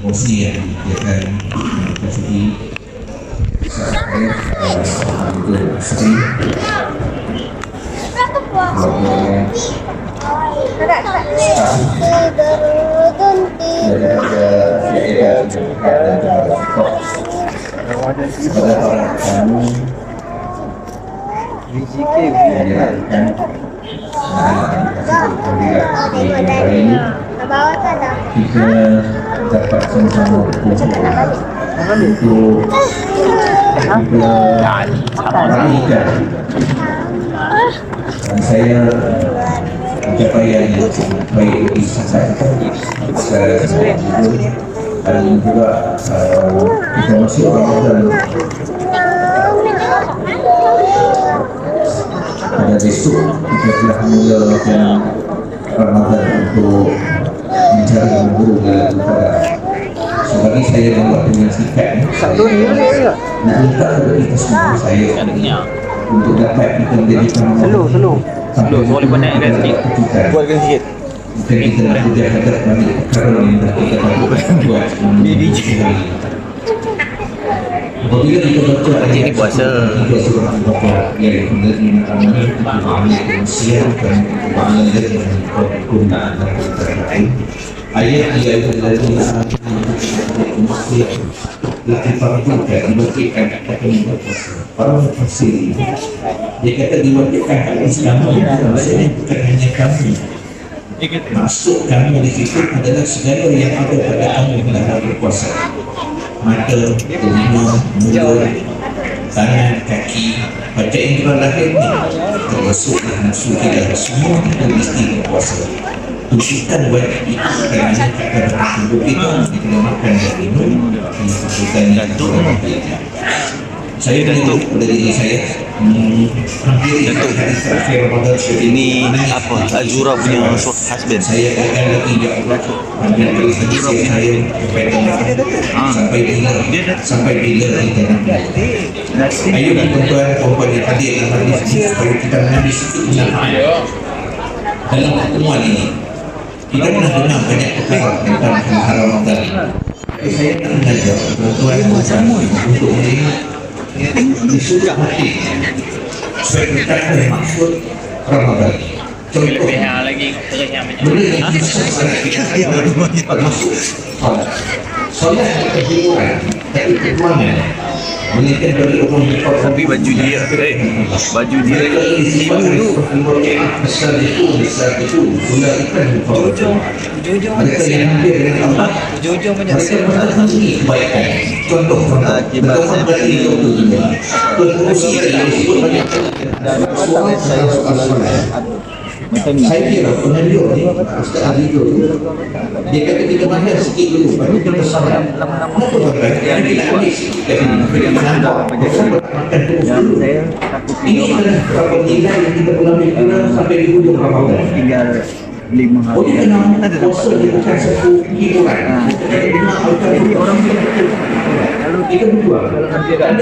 Mostly yang disediakan kasih saya untuk isteri kepada orang kamu hari ini kita dapat sama-sama untuk meraihkan dan saya pencapaian yang sangat baik di saya dan juga kita masuk Ramadan pada besok kita telah mulakan Ramadan untuk mencari guru kepada sebagai saya membuat dengan sikap minta kepada kita semua saya untuk dapat kita menjadikan Slow, boleh banyak kan sikit. Buatkan sikit. Bukan kita nak berjaya hadap banyak perkara yang dah kita buat DJ. Apabila kita baca Cik ni puasa. tiga surah Al-Baqarah iaitu dari manusia dan bangsa dan kegunaan dan kegunaan ayat-ayat dari manusia difardukan diwajibkan kepada manusia para mufassir dia kata diwajibkan kepada selama maksudnya bukan hanya kami masuk kami di situ adalah segala yang ada pada kami dalam berpuasa mata, telinga, mulut, tangan, kaki pada indera lahir ni termasuklah nafsu kita semua kita mesti berpuasa tunjukkan wajib itu kerana keadaan tubuh kita kita makan dan minum disebutkan saya menyentuh pada diri saya hampir hari terakhir Ramadan Ini apa? Azura punya husband. saya akan lagi ya Allah ambil rezeki saya sampai bila kita nanti ayo tuan-tuan perempuan yang hadir dalam hadis ini supaya kita mengambil sikit manfaat dalam pertemuan ini kita pernah dengar banyak perkara tentang haram Ramadan saya nak mengajar tuan-tuan untuk melihat disuruh hati supaya kita ada maksud Ramadan. Contoh lagi terus yang banyak. benda yang kita masuk solat bukan hiburan tapi perjuangan mengingatkan bagi orang Tapi baju dia, baju dia besar itu gula ikan mereka yang hampir dengan Allah mereka menangani kebaikan contoh berdoa berarti itu juga terus yang disebut banyak saya kira pengajar ni Ustaz Azizul dia kata kita mahir sikit dulu baru kita sabar kenapa tuan-tuan kita ambil sikit kat sini kita nampak makan terus dulu ini adalah berapa nilai yang kita ulami kira sampai di hujung Ramadan tinggal 5 hari. Kita nak puasa dia bukan satu hiburan orang kita berjuang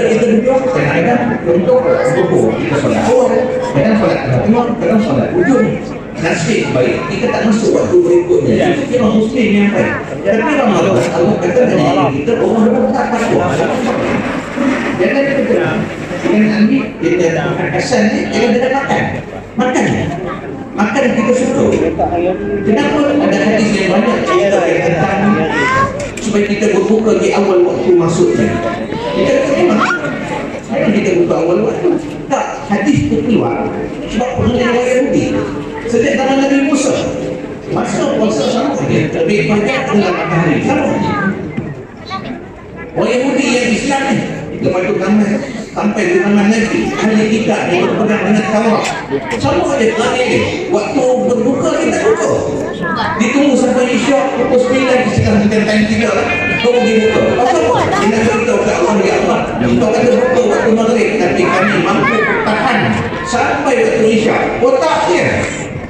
kita berjuang kadang-kadang untuk kita solat awal kadang solat tengah kadang solat ujung nasib baik kita tak masuk waktu berikutnya kita orang muslim yang baik tapi Ramadan Allah kata dengan kita orang tak takwa jangan kita kurang jangan ambil kita makan kasar ni jangan dia makan kita suka kenapa ada hadis yang banyak cerita tentang supaya kita berbuka di awal waktu masuknya kita memang kita buka awal waktu tak hadis itu keluar sebab pengenalan Yahudi sejak zaman Nabi Musa masuk puasa sama saja lebih banyak dalam matahari sama saja orang Yahudi yang Islam ni lepas tu sampai di zaman Nabi ahli kita yang berpegang dengan Taurat sama saja kerana dia waktu berbuka kita buka ditunggu sampai Isyak pukul 9 sekarang kita time 3 lah baru dia buka pasal apa? Dia nak beritahu kat Allah ya Allah kita kata buka waktu maghrib tapi kami mampu tahan sampai waktu Isyak otaknya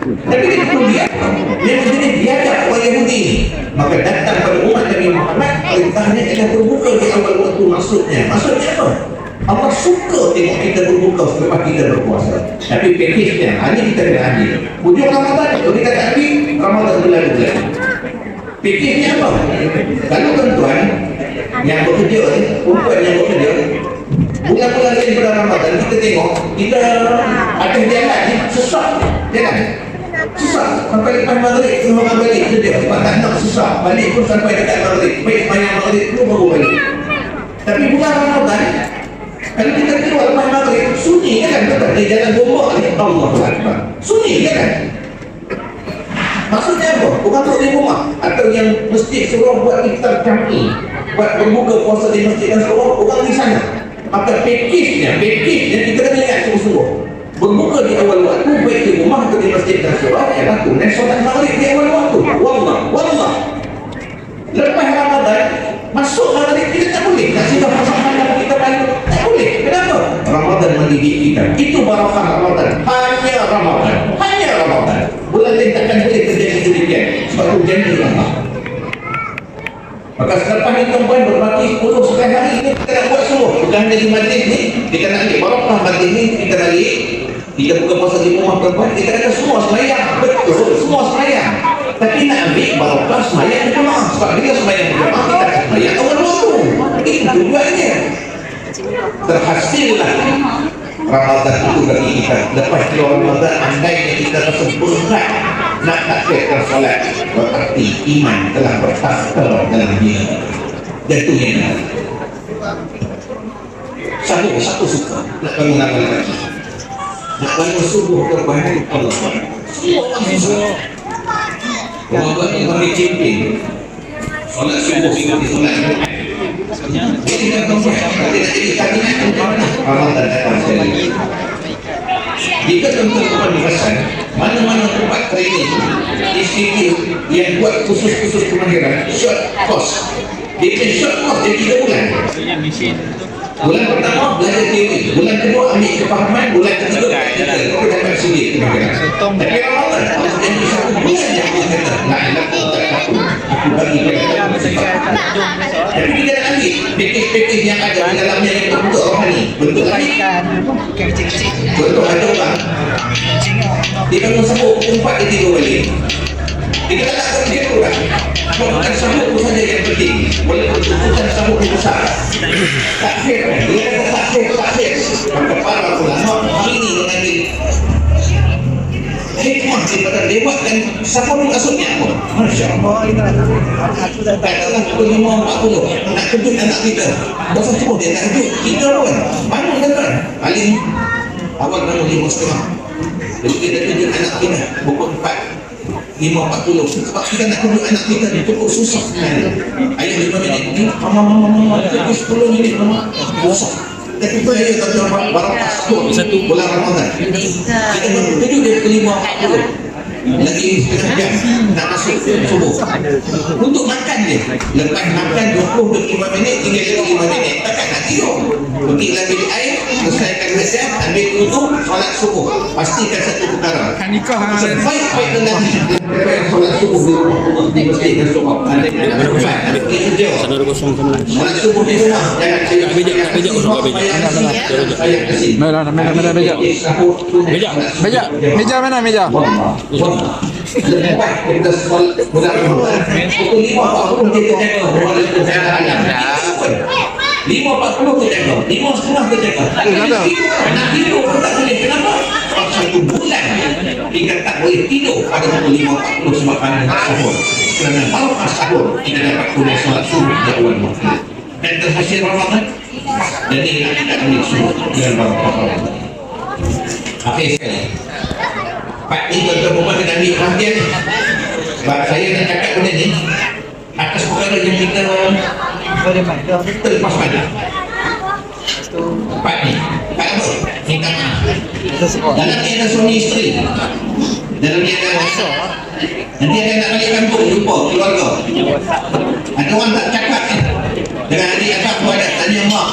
tapi dia pun dia menjadi diajak orang Yahudi maka datang pada umat Nabi Muhammad perintahnya adalah berbuka di awal waktu maksudnya apa? Allah suka tengok kita berbuka selepas kita berpuasa tapi pakejnya hanya kita kena ambil hujung Ramadan kalau kita tak ambil Ramadan berlalu lagi Fikirnya apa? Kalau tuan-tuan yang bekerja ni, perempuan yang bekerja, bulan-bulan lain bulan Ramadan kita tengok, kita ada jalan ni susah, jalan susah sampai lepas maghrib kita makan balik kerja, sebab tak nak susah balik pun sampai dekat maghrib, baik semayang maghrib tu baru balik. Tapi bulan Ramadan kalau kita keluar lepas maghrib, sunyi kan betul di jalan gombak ni, Allahu Akbar, sunyi kan. Maksudnya apa? Bukan untuk di rumah atau yang masjid suruh buat iftar jami, buat berbuka puasa di masjid dan suruh orang di sana. Maka pakejnya kita kena ingat sungguh-sungguh. Berbuka di awal waktu baik di rumah atau di masjid dan suruh ialah tunai solat maghrib di awal waktu. Wallah. Lepas Ramadan masuk maghrib kita tak boleh. Nak sudah pasang malam kita balik tak boleh. Kenapa? Ramadan mendidik kita. Itu barakah Ramadan. Hanya Ramadan. Bulan lain takkan boleh terjadi demikian. Sebab itu janji Allah. Maka selepas itu tuan berbagi 10 sekian hari ini kita nak buat semua. Bukan hanya di majlis ni, kita nak ambil barakah majlis ni, kita balik. Kita buka puasa di rumah tuan-tuan, kita kata semua semayang. Betul, semua semayang. Tapi nak ambil barakah semayang berjemaah. Sebab bila semayang berjemaah, kita akan semayang awal waktu. Itu tujuannya. Terhasillah Ramadan itu bagi kita. Lepas keluar Ramadan, andainya kita rasa berat nak takbirkan solat, berarti iman telah bertakhta dalam diri. Dan itu yang satu suka nak bangun amal lagi, nak bangun subuh terbaik Allah. Semua orang susah. Orang buat yang kami cimpin solat subuh hingga di solat jadi tak tahu nanti nak jadi kabinet Ramadan datang sekali. Jika tuan-tuan dirasakan mana-mana tempat training institut yang buat khusus-khusus kemahiran short course, dia short course dia 3 bulan. Bulan pertama belajar teori, bulan kedua ambil kefahaman, bulan ketiga kita dapat sedikit kemahiran. Tapi Ramadan Allah janji 1 bulan yang kita kata nak lakukan aku bagi kita. Tapi kita nak ambil pakej-pakej yang ada di dalamnya yang bentuk rohani, bentuk lagi bentuk ada orang dia bangun sabuk pukul 4 dia tidur balik. Kita tak nak kerja tu kan, bukan sabuk tu saja yang penting, walaupun bukan sabuk yang besar. Takfir kan, dia kata takfir. Maka para ulama ini mengambil hikmah daripada lewat dan siapa pun maksudnya apa? Masya Allah. Katalah pukul 5.40 nak kejut anak kita, bosan semua dia nak kejut kita pun bangun kan paling awal bangun 5.30. Jadi kita kejut anak kita pukul 5.40 sebab kita nak kejut anak kita cukup susah sebenarnya. Ayah 5 minit mama 10 minit mama susah. Tapi saya kata barakah satu bulan Ramadan. Kita kejut dia pukul 5.40. Lagi setengah jam nak masuk subuh untuk makan dia. Lepas makan 20-25 minit tinggal 5 minit takkan nak tidur. Pergilah bilik air, selesaikan hajat, ambil wudu, solat subuh. Pastikan satu perkara, sebaik-baik lelaki yang solat subuh di masjid dan subuh ada pergi kerja solat subuh di rumah. Jangan saya bejak saya kasih Meja mana meja? Lepas kita solat bulan Ramadan pukul 5.40 kita jaga walaupun perjalanan alam 5.40 kita jaga 5.30 kita jaga nak tidur pun tak boleh. Kenapa? Sebab 1 bulan kita tak boleh tidur pada pukul 5.40 sebab pandang sahur. Kerana barakah sahur kita dapat tunai solat subuh di awal waktu dan terhasil Ramadan. Jadi kita ambil subuh dengan barakah Ramadan. Akhir sekali Pak ini tuan-tuan kena ambil perhatian. Sebab saya nak cakap benda ni atas perkara yang kita terlepas pandang. Pak ni Pak apa? Minta maaf. Dalam ni ada suami isteri, dalam ni ada nanti ada nak balik kampung jumpa keluarga. Ada orang tak cakap ni dengan adik akak pun ada tanya mak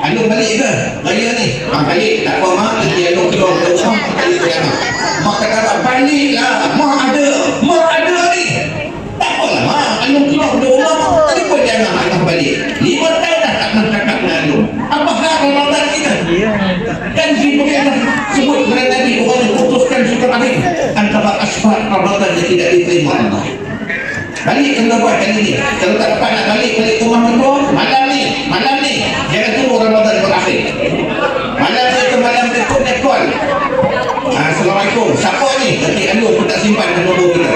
Alung balik ke? Raya ni? Balik. Tak apa mak, nanti Alung keluar ke rumah, balik ke mak. Mak kata, baliklah. Mak ada ni. Tak apalah mak, Alung keluar ke rumah, tadi pun jangan Alung balik. 5 tahun dah tak nak cakap dengan Alung. Apa hal Ramadan kita? Kan Jibril sebut kepada Nabi, orang yang putuskan suka rahim antara asbab Ramadan yang tidak diterima Allah. Balik kena buat kali ni. Kalau tak dapat nak balik ke rumah mentua, malam ni jangan tunggu Ramadan berakhir. Malam ni ke malam berikut dia call. Assalamualaikum. Siapa ni? Nanti anu pun tak simpan nombor kita.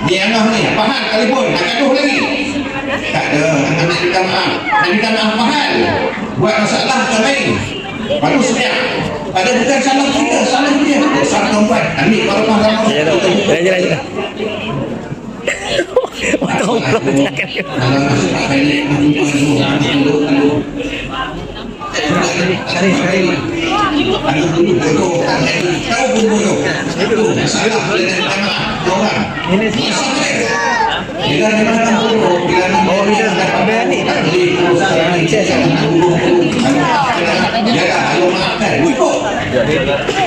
Dia angah ni, Fahal telefon, nak gaduh lagi. Tak ada, nak minta maaf. Nak minta maaf Fahal. Buat masalah ke main. Baru sedia. Pada bukan salah kita, salah dia. Salah tuan, ambil barang Jalan. Tahu belum?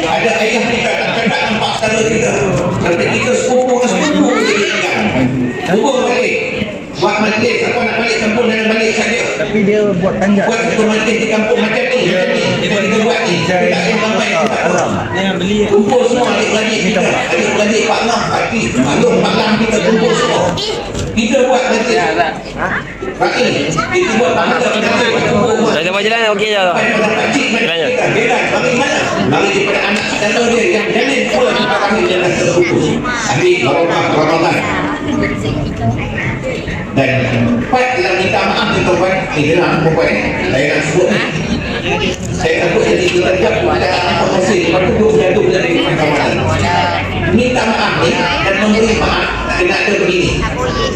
Ada ayah kita tak nampak saudara kita, tapi kita sepupu jadi ingat. Hubung balik, buat majlis. Apa nak balik kampung dan balik saja. Tapi dia buat tanjak. Buat satu majlis di kampung macam ni. Kita buat ni. Kita tak yang sampai. Jangan beli. Kumpul semua adik-adik kita. Adik-adik Pak Lang, Pak Ki, Pak Long, Pak Lang kita kumpul semua. Kita buat majlis. Pak Ki, kita buat majlis. Dah jumpa jalan okey je. Jalan. Bagaimana? Bagi daripada anak saudara dia yang jamin pula kita kami jalan terputus. Ambil barokah Ramadan. Dan Pak dalam minta maaf ni tuan-tuan. Ni dia nak perempuan. Saya nak sebut ni. Saya takut jadi terjap pada apa hasil. Lepas tu jatuh dari Ramadan. Minta maaf ni dan memberi maaf kena ada begini.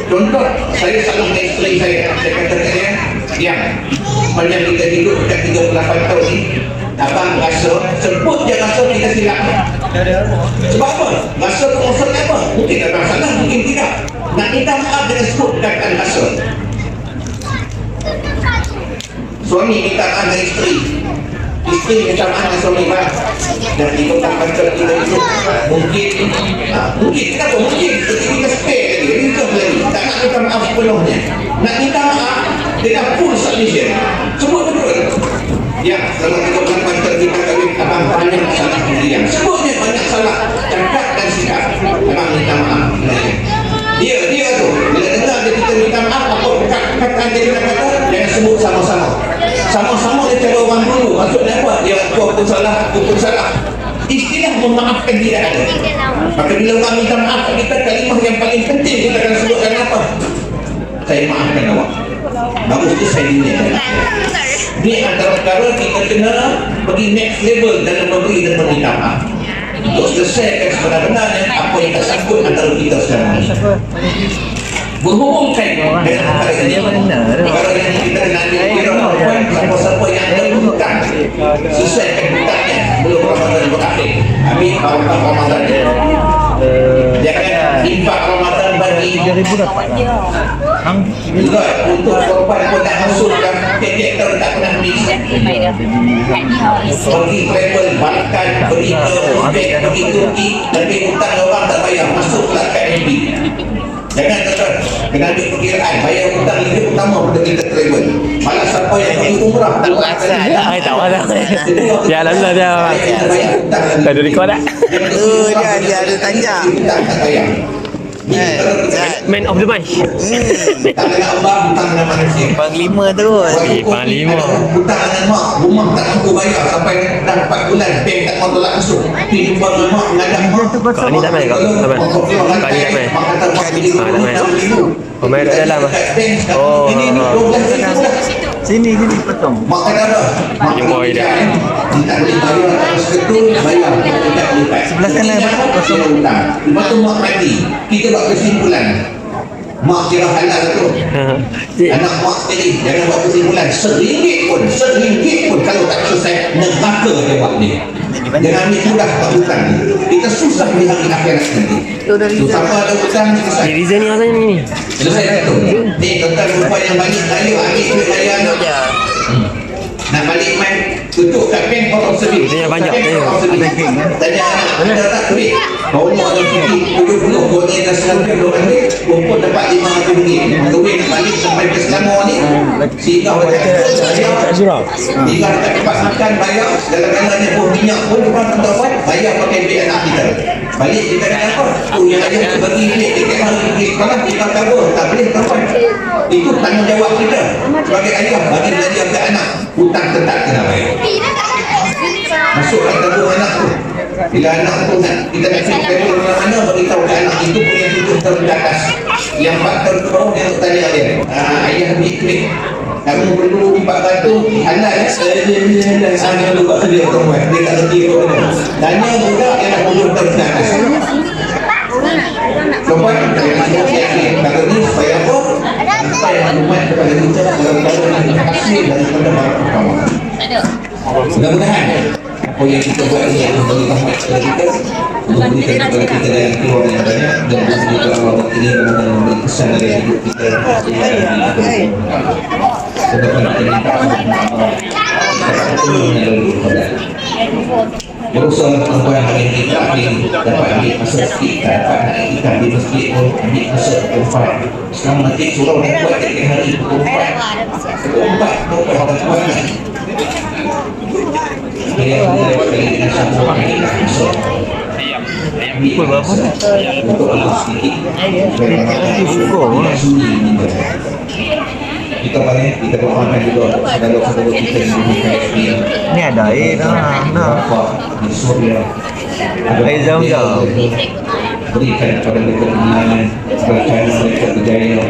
Contoh, saya selalu dengan isteri saya. Saya kata kat dia, diam. Sepanjang kita hidup dekat 38 tahun ni, abang rasa, sebut je rasa kita silap. Sebab apa? Rasa tu maksudnya apa? Mungkin abang salah, mungkin tidak. Nak minta maaf dengan sebut katakan rasa. Suami minta maaf dengan isteri. Isteri minta maaf dengan suami pak. Dan kita tak kata kita itu mungkin kenapa mungkin kita spare lagi, ringkap lagi, tak nak minta maaf sepenuhnya. Nak minta maaf dengan full submission. Semua betul. Ya, kalau kita bukan kita kahwin, abang banyak salah pendirian. Sebutnya banyak salah cakap dan sikap. Abang minta maaf. Dia tu, bila dengar dia kita minta maaf, apa perkataan dia kata, jangan sebut sama-sama. Sama-sama dia cara orang dulu. Maksudnya apa? Dia aku pun salah. Istilah memaafkan tidak ada. Maka bila orang minta maaf kita, kalimah yang paling penting kita akan sebutkan apa? Saya maafkan awak. Bagus tu saya dinilai. Ini antara perkara kita kena pergi next level dalam memberi dan meminta maaf. Untuk selesaikan sebenar-benarnya apa yang tersangkut antara kita sekarang ini. Berhubungkan dengan perkara ini. Perkara yang kita nak dikira siapa-siapa yang terhutang, selesaikan hutangnya sebelum Ramadan berakhir. Amin. Barokah Ramadan. Jangan infak Ramadan bagi 3,000 dapat lah. juga untuk korban pun tak masukkan tiap-tiap tahun tak pernah beli. Pergi travel, Balkan, pergi ke Uzbek, pergi Turki, lebih hutang orang tak bayar, masuklah kat MB. Jangan kata kena ambil perkiraan, bayar hutang lebih utama pada kita travel. Malah siapa yang pergi umrah tak rasa. Tak masalah. Jalan lah dia. Dah ada record tak? Dia ada tanjak. Tak bayar. Man of the match. Tak dengan Allah, hutang dengan manusia. Panglima terus. Panglima. Hutang dengan mak, rumah tak mampu bayar sampai dah 4 bulan, bank tak mahu tolak masuk. Pergi jumpa dengan mak, mengadap mak. Kau ni tak main kau? Tak main? Kau ni tak main? Tak main. Kau main kat dalam lah. Oh. Sini potong. Mak kata apa? Mak Jumpa dia. tak boleh bayar, tak seketul, bayar. Tak boleh. Sebelah kanan kosong hutang. Lepas tu mak mati. Kita buat kesimpulan. Mak kira halal tu. Anak mak sendiri, jangan buat kesimpulan. Seringgit pun kalau tak selesai, neraka dia buat dia. Jangan ambil mudah buat hutang ni. Kita susah di hari akhirat nanti. Siapa ada hutang, selesai. Riza ni rasanya ni. Selesai tu. Ni tentang perempuan yang balik, ayo ambil duit bayar anak. Nak balik main, tutup kat bank potong sedih. Dia banyak, Tanya anak, ada tak duit? Kau umur ada fikir 70, pokoknya dah selesai belum ada kumpul dapat RM500 duit nak balik sampai ke Selangor ni sehingga saya tinggal tak tempat makan bayar dalam-dalamnya pun minyak pun orang tak tahu bayar pakai duit anak kita balik kita kena apa tu yang ada bagi duit tiket hari sekarang kita cover tak boleh kawan itu tanggungjawab kita sebagai ayah bagi belajar ke anak hutang tetap kena bayar masukkan tabung anak tu bila anak tu nak kita nak pergi ke mana beritahu ke anak itu punya 7 tahun ke atas yang 4 tahun ke bawah dia nak tanya dia ayah duit kamu perlu 400 halal saya lupa dia tuan dia tak kerti kot tanya budak yang nak 7 tahun ke atas tuan kalau ni supaya apa supaya maklumat kepada kita dalam hasil daripada para pertama mudah-mudahan apa yang kita buat ini akan beri rahmat kepada kita memberikan kepada kita dari keluarga yang banyak dan juga Allah ini akan memberi kesan dari hidup kita sebabkan kita minta berusaha perempuan hari ini dapat ambil masa sikit dapat nak ikan di masjid pun ambil masa perempuan sekarang nanti surau dan buat tiap hari pukul 4 pukul 4 Pukul berapa dah? kita balik kita doakan juga saudara-saudara kita yang diberikan experience Ni ada air dah. di Suria Air Zam-Zam. berikan kepada mereka kemenangan berkata mereka berjaya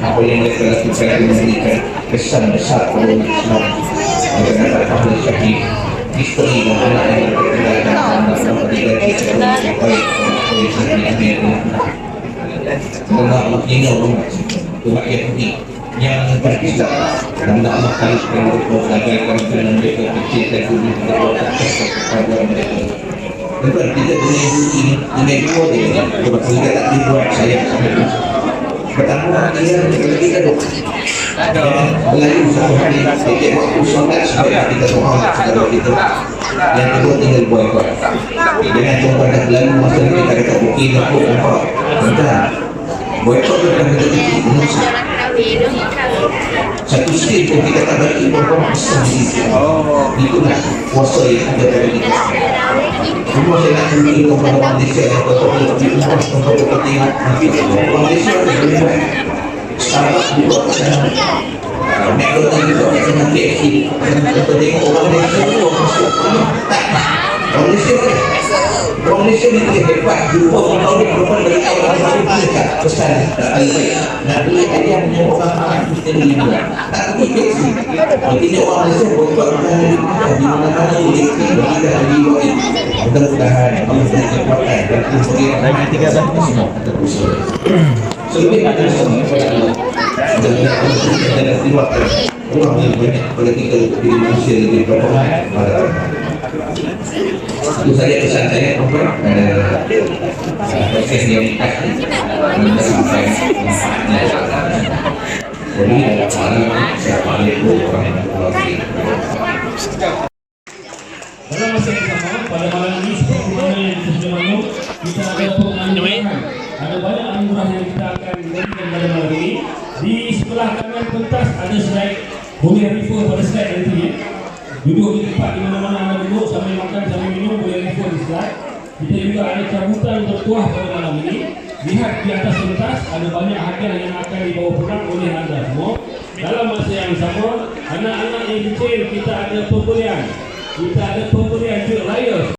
apa yang mereka lakukan itu memberikan kesan besar kepada Islam mereka dapat pahala syahid isteri dan anak yang berkenan dan anak-anak berikan kita yang baik kerana Allah ingat umat Yahudi yang berislam dan Allah kalikan mereka gagalkan kerana mereka kecil dan dunia berbuat kepada mereka tuan kita dunia dua dia sebab kita tak dibuat saya sampai pertama dia kita Melayu satu hari tiap waktu solat supaya kita doa saudara kita yang kedua tinggal boykot jangan tuan dah berlalu masa ni kita kata bukit aku nampak tuan boykot bukan kita titik satu skill pun kita tak bagi perempuan besar itulah kuasa yang ada pada kita semua saya nak tunjuk kepada orang Malaysia yang betul-betul lebih umar untuk kepentingan orang Malaysia lebih baik Starbucks juga McDonald's juga dengan KFC kita tengok orang Malaysia tu orang Malaysia ni dia hebat jumpa orang perempuan dari orang baru mereka pesan tak baik nak beli ayam yang orang kita beli juga tak pergi KFC ini orang Malaysia buat makanan di mana-mana boleh berada di luar ini mudah-mudahan Allah beri kekuatan dan memberi lagi 13 semua selebih ada semua kepada Allah dan Allah keluarkan orang yang banyak kepada kita di manusia lebih berperan pada itu saja pesan saya perempuan proses yang dikasih sampai manfaatnya jadi Assalamualaikum warahmatullahi wabarakatuh. Dalam masa yang sama, pada malam ini seperti mana yang kita sudah maklum, kita ada penganugerah. Ada banyak anugerah yang kita akan berikan pada malam ini. Di sebelah kanan pentas ada slide, boleh refer pada slide nanti ya. Duduk di tempat di mana-mana anda duduk sambil makan sambil minum boleh refer di slide. Kita juga ada cabutan tertuah pada malam ini. Lihat di atas pentas ada banyak hadiah yang akan dibawa pulang oleh anda semua. Dalam masa yang sama, anak-anak yang kecil kita ada pembelian. Kita ada pembelian Juk Raya.